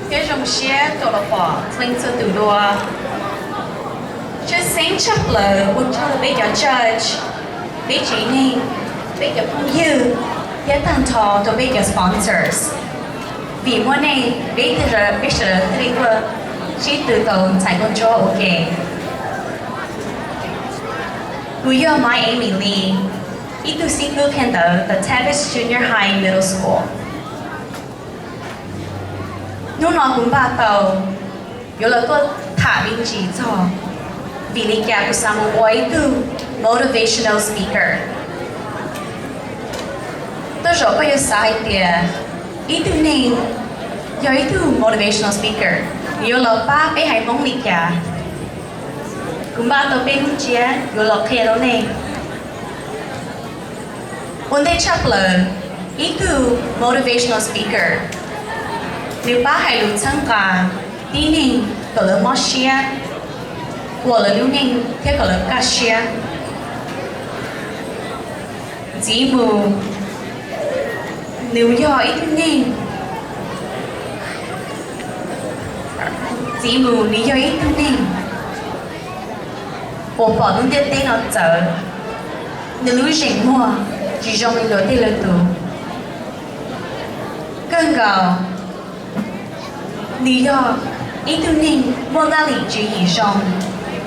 cái dòng xe tổ lập bỏ linh cho từ đua chứ sáng chấp lờ quân cho là bây giờ judge bây chỉ nên bây giờ không dư giá tàn thọ cho bây giờ sponsors vì mỗi này bây giờ thì vừa chỉ từ đầu chạy con cho ok Cúi giờ mai Amy Lee itu si cứ khen tớ the Tavis Junior High Middle School Nếu nói cũng ba tàu Yo là tôi thả bình chỉ cho Vì lý kia của sa một bối từ motivational speaker Tôi rõ có yo sai tìa Itu nên Yo itu motivational speaker Yo là ba bé hay mong lý kia Cũng ba tàu bên chia Yo là khe đó nè Onde chapler Itu motivational speaker Nếu ba hay lưu tham gia Tí nên có lỡ mò xia Của lỡ lưu nên Thế có lỡ cả xia Dĩ mù Nếu do ít nên Dĩ mù nếu do ít nên Bộ bỏ đúng tiết tên nó trở Nếu lưu rỉnh mua Chỉ trong mình đối tên là tù Cơn gạo lý do ý tư nên mua ra lý trí ý rong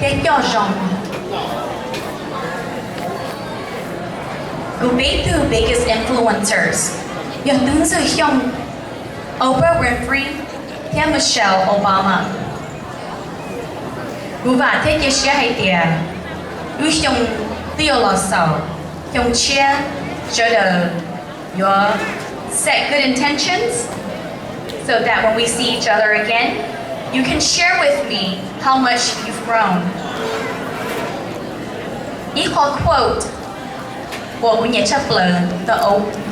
thế cho rong Cú biết từ biggest influencers giờ đứng dưới trong Oprah Winfrey theo Michelle Obama Cú và thế chia sẻ hay tiền Cú trong tiêu lò sầu trong chia cho đời your set good intentions so that when we see each other again, you can share with me how much you've grown. Equal quote của nhà chấp lời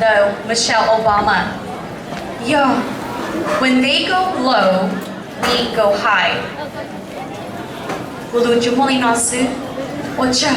the Michelle Obama. Yo, when they go low, we go high. Will you jumoli nasu? Ocha.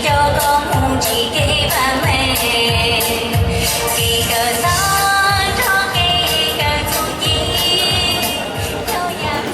Cho